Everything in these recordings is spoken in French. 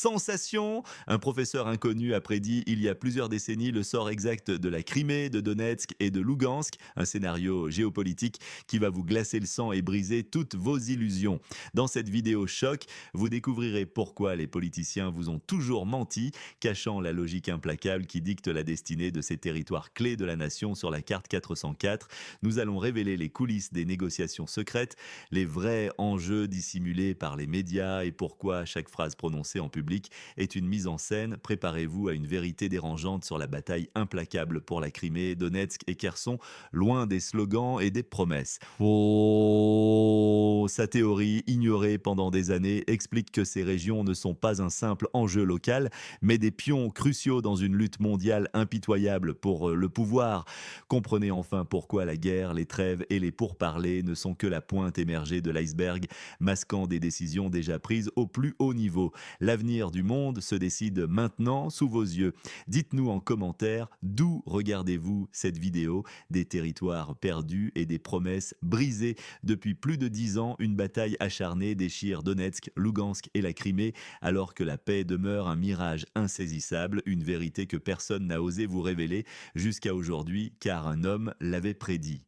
sensation. Un professeur inconnu a prédit il y a plusieurs décennies le sort exact de la Crimée, de Donetsk et de Lugansk, un scénario géopolitique qui va vous glacer le sang et briser toutes vos illusions. Dans cette vidéo choc, vous découvrirez pourquoi les politiciens vous ont toujours menti, cachant la logique implacable qui dicte la destinée de ces territoires clés de la nation sur la carte 404. Nous allons révéler les coulisses des négociations secrètes, les vrais enjeux dissimulés par les médias et pourquoi chaque phrase prononcée en public est une mise en scène. Préparez-vous à une vérité dérangeante sur la bataille implacable pour la Crimée, Donetsk et Kherson, loin des slogans et des promesses. Oh, sa théorie, ignorée pendant des années, explique que ces régions ne sont pas un simple enjeu local, mais des pions cruciaux dans une lutte mondiale impitoyable pour le pouvoir. Comprenez enfin pourquoi la guerre, les trêves et les pourparlers ne sont que la pointe émergée de l'iceberg, masquant des décisions déjà prises au plus haut niveau. L'avenir du monde se décide maintenant sous vos yeux. Dites-nous en commentaire d'où regardez-vous cette vidéo, des territoires perdus et des promesses brisées. Depuis plus de 10 ans, une bataille acharnée déchire Donetsk, Lugansk et la Crimée, alors que la paix demeure un mirage insaisissable, une vérité que personne n'a osé vous révéler jusqu'à aujourd'hui, car un homme l'avait prédit.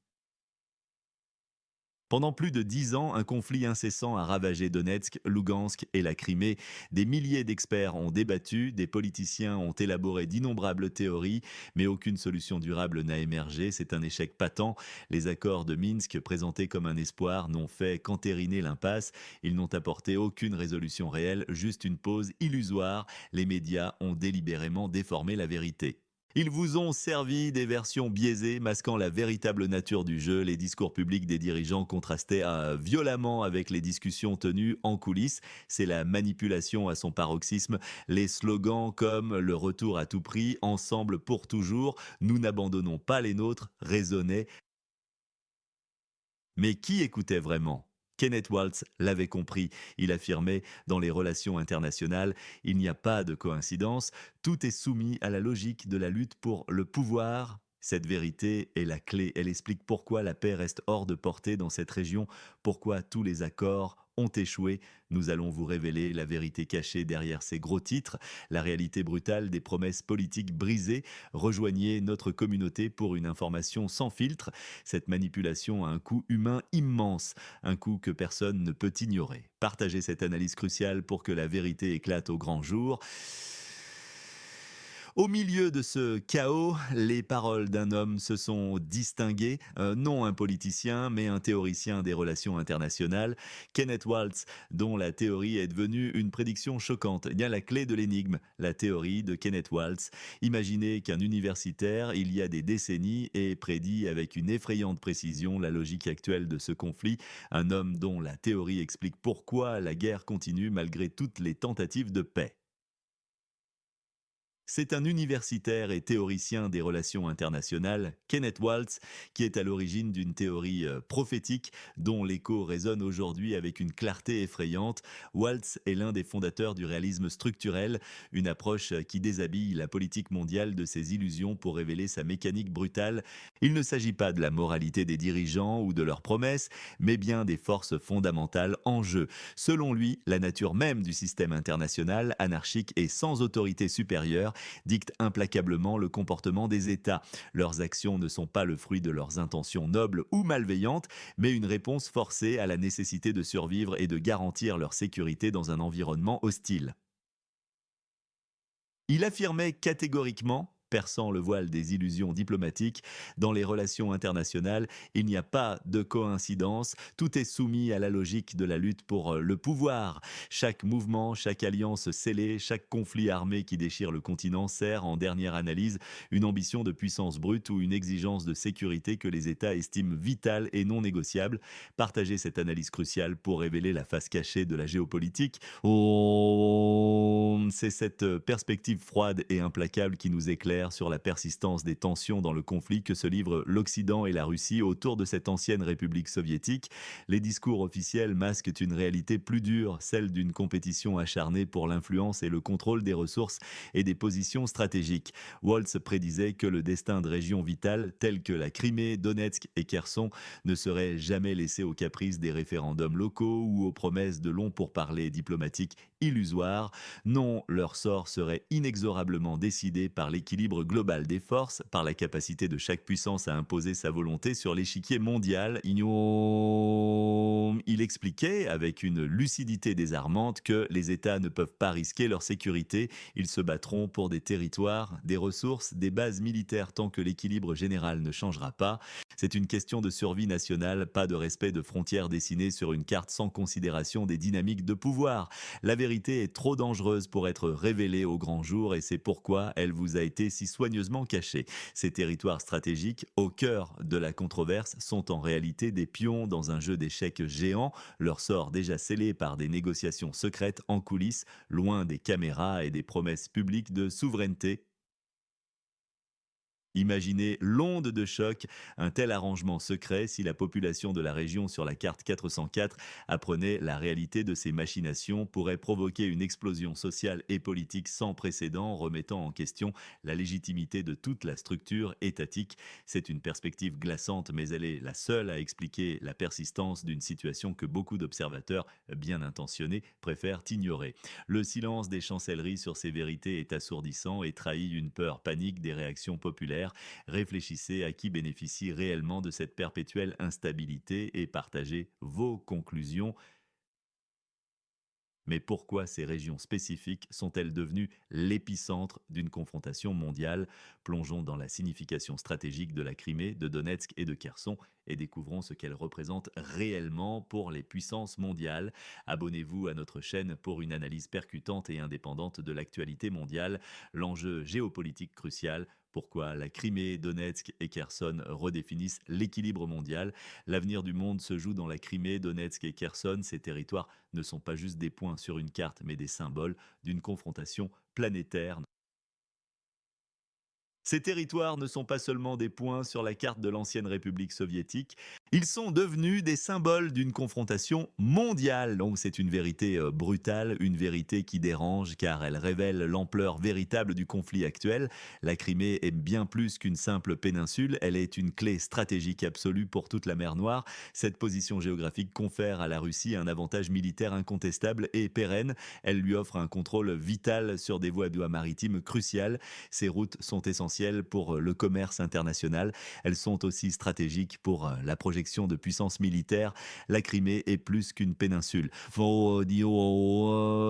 Pendant plus de 10 ans, un conflit incessant a ravagé Donetsk, Lugansk et la Crimée. Des milliers d'experts ont débattu, des politiciens ont élaboré d'innombrables théories, mais aucune solution durable n'a émergé. C'est un échec patent. Les accords de Minsk, présentés comme un espoir, n'ont fait qu'entériner l'impasse. Ils n'ont apporté aucune résolution réelle, juste une pause illusoire. Les médias ont délibérément déformé la vérité. Ils vous ont servi des versions biaisées masquant la véritable nature du jeu. Les discours publics des dirigeants contrastaient violemment avec les discussions tenues en coulisses. C'est la manipulation à son paroxysme. Les slogans comme le retour à tout prix, ensemble pour toujours, nous n'abandonnons pas les nôtres, résonnaient. Mais qui écoutait vraiment? Kenneth Waltz l'avait compris. Il affirmait, dans les relations internationales, il n'y a pas de coïncidence, tout est soumis à la logique de la lutte pour le pouvoir. Cette vérité est la clé. Elle explique pourquoi la paix reste hors de portée dans cette région, pourquoi tous les accords ont échoué. Nous allons vous révéler la vérité cachée derrière ces gros titres, la réalité brutale des promesses politiques brisées. Rejoignez notre communauté pour une information sans filtre. Cette manipulation a un coût humain immense, un coût que personne ne peut ignorer. Partagez cette analyse cruciale pour que la vérité éclate au grand jour. Au milieu de ce chaos, les paroles d'un homme se sont distinguées, non un politicien, mais un théoricien des relations internationales, Kenneth Waltz, dont la théorie est devenue une prédiction choquante. Eh bien, la clé de l'énigme, la théorie de Kenneth Waltz. Imaginez qu'un universitaire, il y a des décennies, ait prédit avec une effrayante précision la logique actuelle de ce conflit, un homme dont la théorie explique pourquoi la guerre continue malgré toutes les tentatives de paix. C'est un universitaire et théoricien des relations internationales, Kenneth Waltz, qui est à l'origine d'une théorie prophétique dont l'écho résonne aujourd'hui avec une clarté effrayante. Waltz est l'un des fondateurs du réalisme structurel, une approche qui déshabille la politique mondiale de ses illusions pour révéler sa mécanique brutale. Il ne s'agit pas de la moralité des dirigeants ou de leurs promesses, mais bien des forces fondamentales en jeu. Selon lui, la nature même du système international, anarchique et sans autorité supérieure, dictent implacablement le comportement des États. Leurs actions ne sont pas le fruit de leurs intentions nobles ou malveillantes, mais une réponse forcée à la nécessité de survivre et de garantir leur sécurité dans un environnement hostile. Il affirmait catégoriquement, perçant le voile des illusions diplomatiques, dans les relations internationales, il n'y a pas de coïncidence, tout est soumis à la logique de la lutte pour le pouvoir. Chaque mouvement, chaque alliance scellée, chaque conflit armé qui déchire le continent sert, en dernière analyse, une ambition de puissance brute ou une exigence de sécurité que les États estiment vitale et non négociable. Partagez cette analyse cruciale pour révéler la face cachée de la géopolitique. C'est cette perspective froide et implacable qui nous éclaire sur la persistance des tensions dans le conflit que se livrent l'Occident et la Russie autour de cette ancienne république soviétique. Les discours officiels masquent une réalité plus dure, celle d'une compétition acharnée pour l'influence et le contrôle des ressources et des positions stratégiques. Waltz prédisait que le destin de régions vitales telles que la Crimée, Donetsk et Kherson ne serait jamais laissé aux caprices des référendums locaux ou aux promesses de longs pourparlers diplomatiques illusoires. Non, régions, leur sort serait inexorablement décidé par l'équilibre global des forces, par la capacité de chaque puissance à imposer sa volonté sur l'échiquier mondial. Il expliquait, avec une lucidité désarmante, que les États ne peuvent pas risquer leur sécurité. Ils se battront pour des territoires, des ressources, des bases militaires tant que l'équilibre général ne changera pas. C'est une question de survie nationale, pas de respect de frontières dessinées sur une carte sans considération des dynamiques de pouvoir. La vérité est trop dangereuse pour être révélée au grand jour et c'est pourquoi elle vous a été si soigneusement cachée. Ces territoires stratégiques, au cœur de la controverse, sont en réalité des pions dans un jeu d'échecs géant, leur sort déjà scellé par des négociations secrètes en coulisses, loin des caméras et des promesses publiques de souveraineté. Imaginez l'onde de choc, un tel arrangement secret si la population de la région sur la carte 404 apprenait la réalité de ces machinations pourrait provoquer une explosion sociale et politique sans précédent remettant en question la légitimité de toute la structure étatique. C'est une perspective glaçante mais elle est la seule à expliquer la persistance d'une situation que beaucoup d'observateurs bien intentionnés préfèrent ignorer. Le silence des chancelleries sur ces vérités est assourdissant et trahit une peur panique des réactions populaires. Réfléchissez à qui bénéficie réellement de cette perpétuelle instabilité et partagez vos conclusions. Mais pourquoi ces régions spécifiques sont-elles devenues l'épicentre d'une confrontation mondiale? Plongeons dans la signification stratégique de la Crimée, de Donetsk et de Kherson et découvrons ce qu'elles représentent réellement pour les puissances mondiales. Abonnez-vous à notre chaîne pour une analyse percutante et indépendante de l'actualité mondiale. L'enjeu géopolitique crucial, pourquoi la Crimée, Donetsk et Kherson redéfinissent l'équilibre mondial. L'avenir du monde se joue dans la Crimée, Donetsk et Kherson. Ces territoires ne sont pas juste des points sur une carte, mais des symboles d'une confrontation planétaire. Ces territoires ne sont pas seulement des points sur la carte de l'ancienne République soviétique, ils sont devenus des symboles d'une confrontation mondiale. Donc c'est une vérité brutale, une vérité qui dérange car elle révèle l'ampleur véritable du conflit actuel. La Crimée est bien plus qu'une simple péninsule, elle est une clé stratégique absolue pour toute la mer Noire. Cette position géographique confère à la Russie un avantage militaire incontestable et pérenne. Elle lui offre un contrôle vital sur des voies maritimes cruciales. Ces routes sont essentielles pour le commerce international. Elles sont aussi stratégiques pour la projection de puissances militaires. La Crimée est plus qu'une péninsule.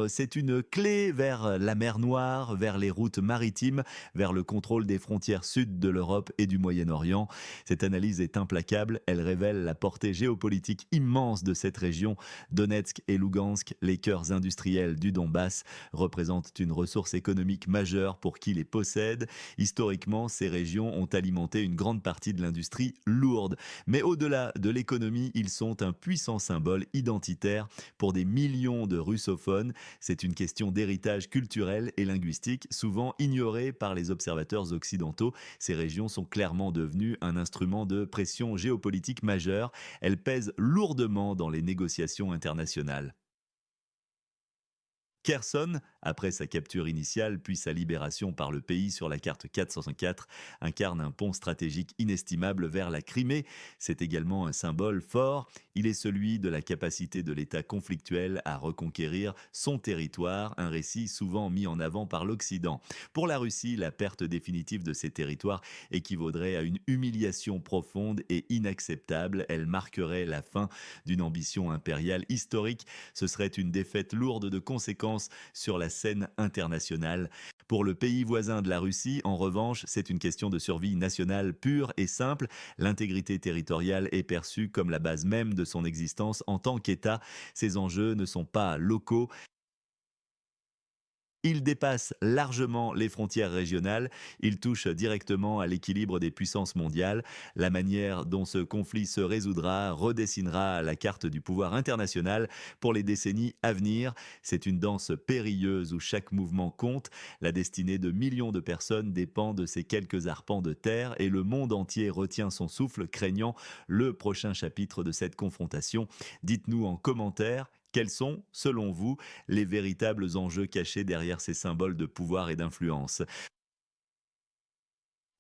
C'est une clé vers la mer Noire, vers les routes maritimes, vers le contrôle des frontières sud de l'Europe et du Moyen-Orient. Cette analyse est implacable. Elle révèle la portée géopolitique immense de cette région. Donetsk et Lugansk, les cœurs industriels du Donbass, représentent une ressource économique majeure pour qui les possède. Historiquement, ces régions ont alimenté une grande partie de l'industrie lourde. Mais au-delà de l'économie, ils sont un puissant symbole identitaire pour des millions de russophones. C'est une question d'héritage culturel et linguistique, souvent ignorée par les observateurs occidentaux. Ces régions sont clairement devenues un instrument de pression géopolitique majeure. Elles pèsent lourdement dans les négociations internationales. Kherson, après sa capture initiale puis sa libération par le pays sur la carte 404, incarne un pont stratégique inestimable vers la Crimée. C'est également un symbole fort. Il est celui de la capacité de l'État conflictuel à reconquérir son territoire, un récit souvent mis en avant par l'Occident. Pour la Russie, la perte définitive de ces territoires équivaudrait à une humiliation profonde et inacceptable. Elle marquerait la fin d'une ambition impériale historique. Ce serait une défaite lourde de conséquences sur la scène internationale. Pour le pays voisin de la Russie, en revanche, c'est une question de survie nationale pure et simple. L'intégrité territoriale est perçue comme la base même de son existence en tant qu'État. Ces enjeux ne sont pas locaux. Il dépasse largement les frontières régionales, il touche directement à l'équilibre des puissances mondiales. La manière dont ce conflit se résoudra redessinera la carte du pouvoir international pour les décennies à venir. C'est une danse périlleuse où chaque mouvement compte. La destinée de millions de personnes dépend de ces quelques arpents de terre et le monde entier retient son souffle craignant le prochain chapitre de cette confrontation. Dites-nous en commentaire quels sont, selon vous, les véritables enjeux cachés derrière ces symboles de pouvoir et d'influence.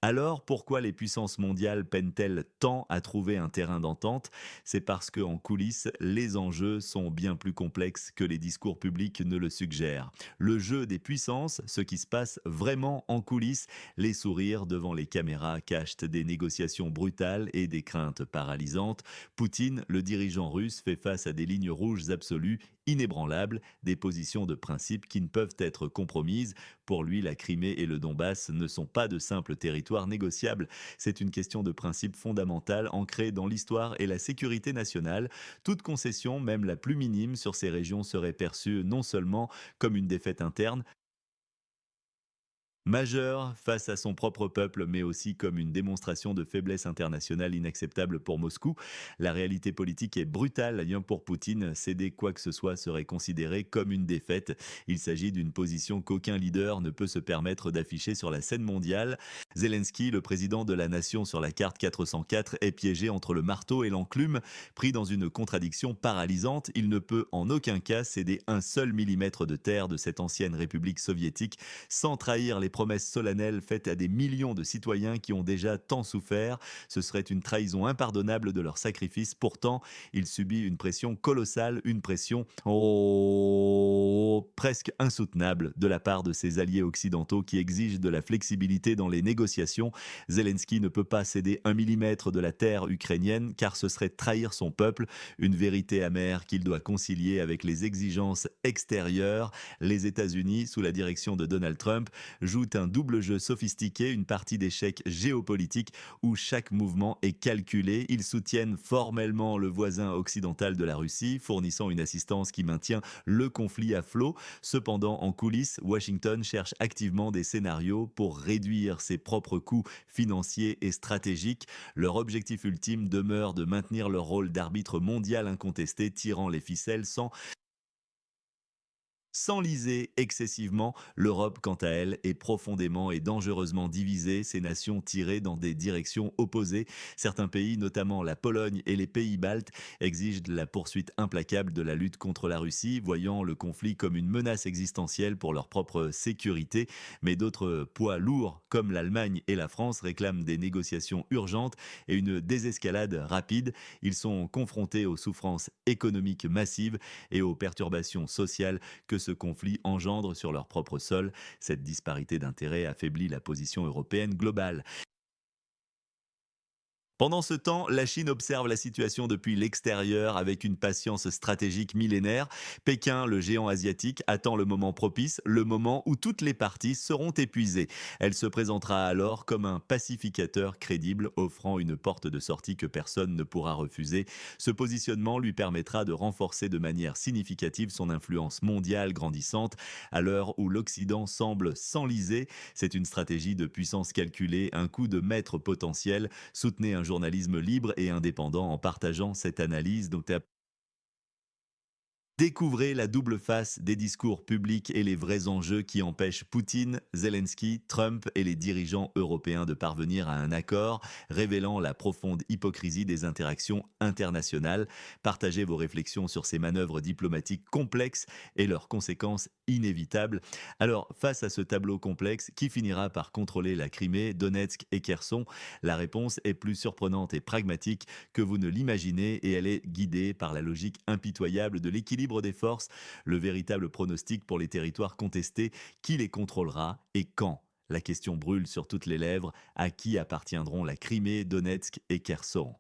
Alors, pourquoi les puissances mondiales peinent-elles tant à trouver un terrain d'entente? C'est parce qu'en coulisses, les enjeux sont bien plus complexes que les discours publics ne le suggèrent. Le jeu des puissances, ce qui se passe vraiment en coulisses, les sourires devant les caméras cachent des négociations brutales et des craintes paralysantes. Poutine, le dirigeant russe, fait face à des lignes rouges absolues, inébranlables, des positions de principe qui ne peuvent être compromises. Pour lui, la Crimée et le Donbass ne sont pas de simples territoires négociables, c'est une question de principe fondamentale ancrée dans l'histoire et la sécurité nationale. Toute concession, même la plus minime, sur ces régions serait perçue non seulement comme une défaite interne, majeur face à son propre peuple, mais aussi comme une démonstration de faiblesse internationale inacceptable pour Moscou. La réalité politique est brutale. Rien pour Poutine, céder quoi que ce soit serait considéré comme une défaite. Il s'agit d'une position qu'aucun leader ne peut se permettre d'afficher sur la scène mondiale. Zelensky, le président de la nation sur la carte 404, est piégé entre le marteau et l'enclume. Pris dans une contradiction paralysante, il ne peut en aucun cas céder un seul millimètre de terre de cette ancienne république soviétique sans trahir les promesses solennelles faites à des millions de citoyens qui ont déjà tant souffert. Ce serait une trahison impardonnable de leur sacrifice. Pourtant, il subit une pression colossale, une pression presque insoutenable de la part de ses alliés occidentaux qui exigent de la flexibilité dans les négociations. Zelensky ne peut pas céder un millimètre de la terre ukrainienne car ce serait trahir son peuple, une vérité amère qu'il doit concilier avec les exigences extérieures. Les États-Unis, sous la direction de Donald Trump, jouent un double jeu sophistiqué, une partie d'échecs géopolitiques où chaque mouvement est calculé. Ils soutiennent formellement le voisin occidental de la Russie, fournissant une assistance qui maintient le conflit à flot. Cependant, en coulisses, Washington cherche activement des scénarios pour réduire ses propres coûts financiers et stratégiques. Leur objectif ultime demeure de maintenir leur rôle d'arbitre mondial incontesté, tirant les ficelles sans s'enliser excessivement, l'Europe, quant à elle, est profondément et dangereusement divisée, ses nations tirées dans des directions opposées. Certains pays, notamment la Pologne et les pays baltes, exigent la poursuite implacable de la lutte contre la Russie, voyant le conflit comme une menace existentielle pour leur propre sécurité. Mais d'autres poids lourds, comme l'Allemagne et la France, réclament des négociations urgentes et une désescalade rapide. Ils sont confrontés aux souffrances économiques massives et aux perturbations sociales que ce conflit engendre sur leur propre sol. Cette disparité d'intérêts affaiblit la position européenne globale. Pendant ce temps, la Chine observe la situation depuis l'extérieur avec une patience stratégique millénaire. Pékin, le géant asiatique, attend le moment propice, le moment où toutes les parties seront épuisées. Elle se présentera alors comme un pacificateur crédible, offrant une porte de sortie que personne ne pourra refuser. Ce positionnement lui permettra de renforcer de manière significative son influence mondiale grandissante à l'heure où l'Occident semble s'enliser. C'est une stratégie de puissance calculée, un coup de maître potentiel. Soutenez un journalisme libre et indépendant en partageant cette analyse. Donc, découvrez la double face des discours publics et les vrais enjeux qui empêchent Poutine, Zelensky, Trump et les dirigeants européens de parvenir à un accord, révélant la profonde hypocrisie des interactions internationales. Partagez vos réflexions sur ces manœuvres diplomatiques complexes et leurs conséquences inévitables. Alors, face à ce tableau complexe, qui finira par contrôler la Crimée, Donetsk et Kherson? La réponse est plus surprenante et pragmatique que vous ne l'imaginez et elle est guidée par la logique impitoyable de l'équilibre des forces, le véritable pronostic pour les territoires contestés, qui les contrôlera et quand. La question brûle sur toutes les lèvres, à qui appartiendront la Crimée, Donetsk et Kherson?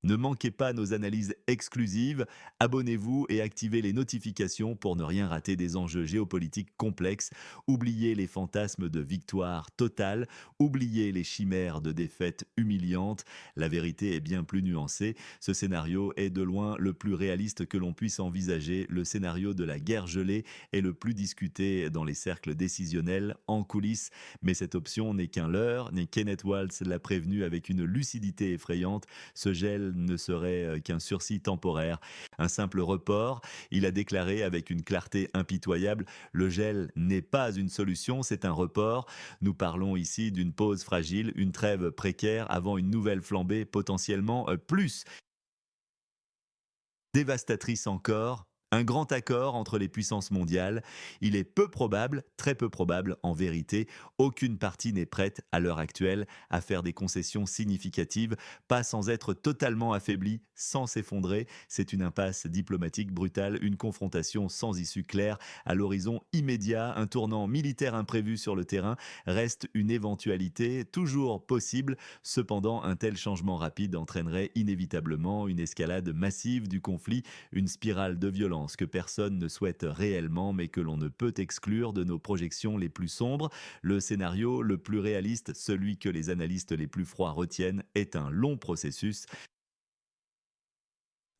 Ne manquez pas nos analyses exclusives, abonnez-vous et activez les notifications pour ne rien rater des enjeux géopolitiques complexes. Oubliez les fantasmes de victoire totale, oubliez les chimères de défaite humiliante. La vérité est bien plus nuancée. Ce scénario est de loin le plus réaliste que l'on puisse envisager. Le scénario de la guerre gelée est le plus discuté dans les cercles décisionnels en coulisses. Mais cette option n'est qu'un leurre, ni Kenneth Waltz l'a prévenu avec une lucidité effrayante. Ce gel ne serait qu'un sursis temporaire, un simple report. Il a déclaré avec une clarté impitoyable: le gel n'est pas une solution, c'est un report. Nous parlons ici d'une pause fragile, une trêve précaire avant une nouvelle flambée potentiellement plus dévastatrice encore. Un grand accord entre les puissances mondiales, il est peu probable, très peu probable en vérité, aucune partie n'est prête à l'heure actuelle à faire des concessions significatives, pas sans être totalement affaiblie, sans s'effondrer. C'est une impasse diplomatique brutale, une confrontation sans issue claire à l'horizon immédiat, un tournant militaire imprévu sur le terrain reste une éventualité toujours possible. Cependant, un tel changement rapide entraînerait inévitablement une escalade massive du conflit, une spirale de violence que personne ne souhaite réellement mais que l'on ne peut exclure de nos projections les plus sombres. Le scénario le plus réaliste, celui que les analystes les plus froids retiennent, est un long processus,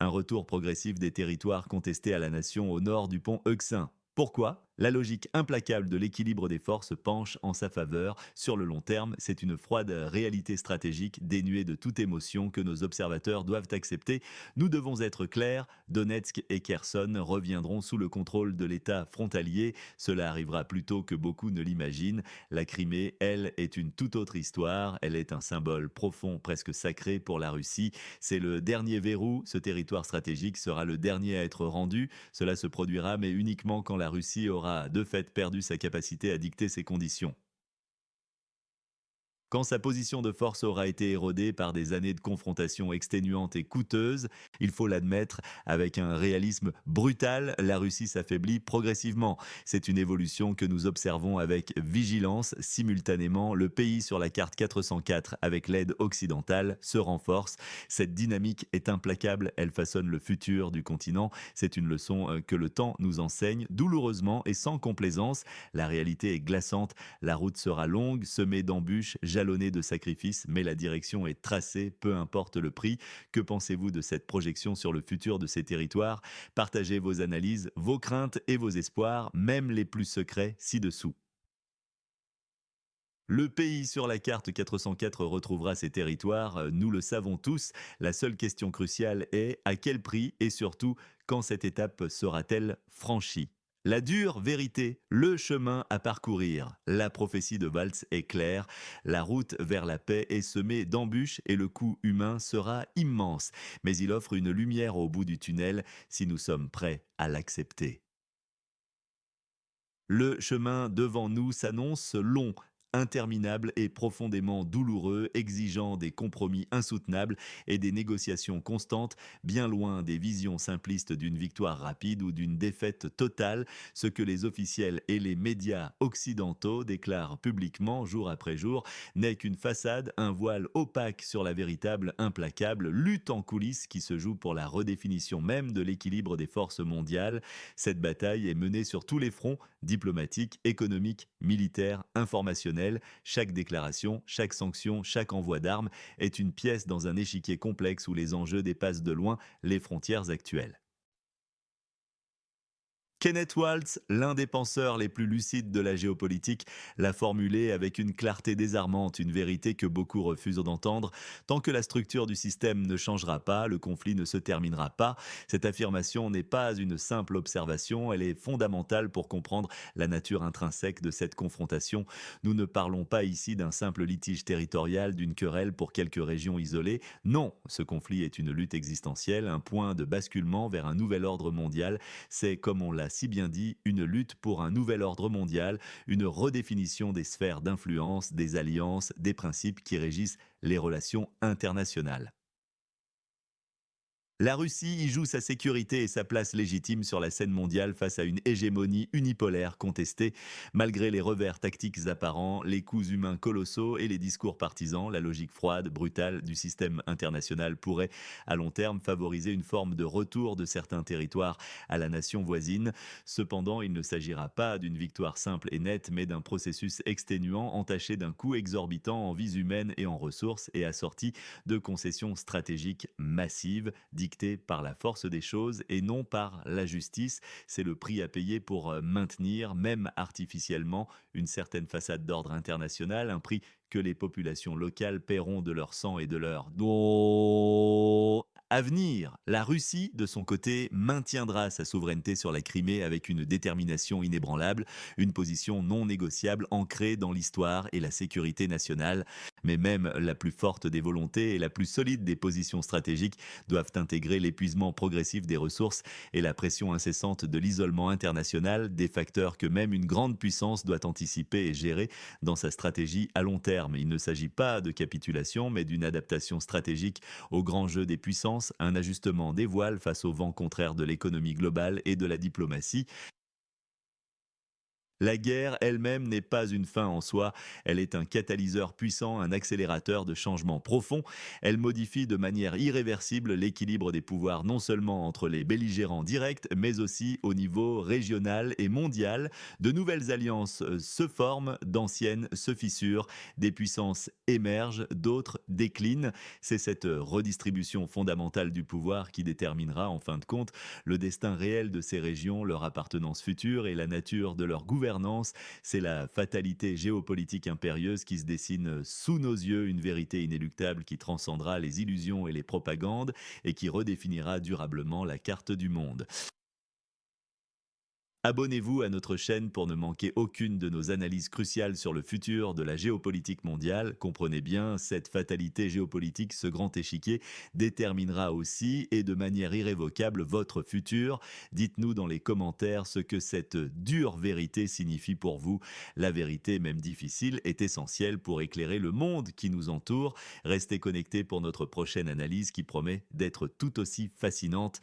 un retour progressif des territoires contestés à la nation au nord du pont Euxin. Pourquoi? La logique implacable de l'équilibre des forces penche en sa faveur. Sur le long terme, c'est une froide réalité stratégique dénuée de toute émotion que nos observateurs doivent accepter. Nous devons être clairs, Donetsk et Kherson reviendront sous le contrôle de l'État frontalier. Cela arrivera plus tôt que beaucoup ne l'imaginent. La Crimée, elle, est une toute autre histoire. Elle est un symbole profond, presque sacré pour la Russie. C'est le dernier verrou. Ce territoire stratégique sera le dernier à être rendu. Cela se produira, mais uniquement quand la Russie aura de fait perdu sa capacité à dicter ses conditions. Quand sa position de force aura été érodée par des années de confrontations exténuantes et coûteuses, il faut l'admettre, avec un réalisme brutal, la Russie s'affaiblit progressivement. C'est une évolution que nous observons avec vigilance. Simultanément, le pays sur la carte 404, avec l'aide occidentale, se renforce. Cette dynamique est implacable, elle façonne le futur du continent. C'est une leçon que le temps nous enseigne, douloureusement et sans complaisance. La réalité est glaçante, la route sera longue, semée d'embûches, jalonnée de sacrifices, mais la direction est tracée, peu importe le prix. Que pensez-vous de cette projection sur le futur de ces territoires? Partagez vos analyses, vos craintes et vos espoirs, même les plus secrets, ci-dessous. Le pays sur la carte 404 retrouvera ses territoires, nous le savons tous. La seule question cruciale est à quel prix et surtout quand cette étape sera-t-elle franchie? La dure vérité, le chemin à parcourir. La prophétie de Waltz est claire, la route vers la paix est semée d'embûches et le coût humain sera immense. Mais il offre une lumière au bout du tunnel si nous sommes prêts à l'accepter. Le chemin devant nous s'annonce long, interminable et profondément douloureux, exigeant des compromis insoutenables et des négociations constantes, bien loin des visions simplistes d'une victoire rapide ou d'une défaite totale. Ce que les officiels et les médias occidentaux déclarent publiquement jour après jour n'est qu'une façade, un voile opaque sur la véritable implacable lutte en coulisses qui se joue pour la redéfinition même de l'équilibre des forces mondiales. Cette bataille est menée sur tous les fronts, diplomatique, économique, militaire, informationnel. Chaque déclaration, chaque sanction, chaque envoi d'armes est une pièce dans un échiquier complexe où les enjeux dépassent de loin les frontières actuelles. Kenneth Waltz, l'un des penseurs les plus lucides de la géopolitique, l'a formulé avec une clarté désarmante, une vérité que beaucoup refusent d'entendre. Tant que la structure du système ne changera pas, le conflit ne se terminera pas. Cette affirmation n'est pas une simple observation, elle est fondamentale pour comprendre la nature intrinsèque de cette confrontation. Nous ne parlons pas ici d'un simple litige territorial, d'une querelle pour quelques régions isolées. Non, ce conflit est une lutte existentielle, un point de basculement vers un nouvel ordre mondial. C'est, comme on l'a si bien dit, une lutte pour un nouvel ordre mondial, une redéfinition des sphères d'influence, des alliances, des principes qui régissent les relations internationales. La Russie y joue sa sécurité et sa place légitime sur la scène mondiale face à une hégémonie unipolaire contestée. Malgré les revers tactiques apparents, les coûts humains colossaux et les discours partisans, la logique froide, brutale du système international pourrait, à long terme, favoriser une forme de retour de certains territoires à la nation voisine. Cependant, il ne s'agira pas d'une victoire simple et nette, mais d'un processus exténuant entaché d'un coût exorbitant en vies humaines et en ressources et assorti de concessions stratégiques massives dictées par la force des choses et non par la justice. C'est le prix à payer pour maintenir, même artificiellement, une certaine façade d'ordre international, un prix que les populations locales paieront de leur sang et de leur dos. À venir, la Russie, de son côté, maintiendra sa souveraineté sur la Crimée avec une détermination inébranlable, une position non négociable ancrée dans l'histoire et la sécurité nationale. Mais même la plus forte des volontés et la plus solide des positions stratégiques doivent intégrer l'épuisement progressif des ressources et la pression incessante de l'isolement international, des facteurs que même une grande puissance doit anticiper et gérer dans sa stratégie à long terme. Il ne s'agit pas de capitulation, mais d'une adaptation stratégique au grand jeu des puissances, un ajustement des voiles face au vent contraire de l'économie globale et de la diplomatie. La guerre elle-même n'est pas une fin en soi, elle est un catalyseur puissant, un accélérateur de changements profonds. Elle modifie de manière irréversible l'équilibre des pouvoirs non seulement entre les belligérants directs, mais aussi au niveau régional et mondial. De nouvelles alliances se forment, d'anciennes se fissurent, des puissances émergent, d'autres déclinent. C'est cette redistribution fondamentale du pouvoir qui déterminera en fin de compte le destin réel de ces régions, leur appartenance future et la nature de leur gouvernance. C'est la fatalité géopolitique impérieuse qui se dessine sous nos yeux, une vérité inéluctable qui transcendra les illusions et les propagandes et qui redéfinira durablement la carte du monde. Abonnez-vous à notre chaîne pour ne manquer aucune de nos analyses cruciales sur le futur de la géopolitique mondiale. Comprenez bien, cette fatalité géopolitique, ce grand échiquier, déterminera aussi et de manière irrévocable votre futur. Dites-nous dans les commentaires ce que cette dure vérité signifie pour vous. La vérité, même difficile, est essentielle pour éclairer le monde qui nous entoure. Restez connectés pour notre prochaine analyse qui promet d'être tout aussi fascinante.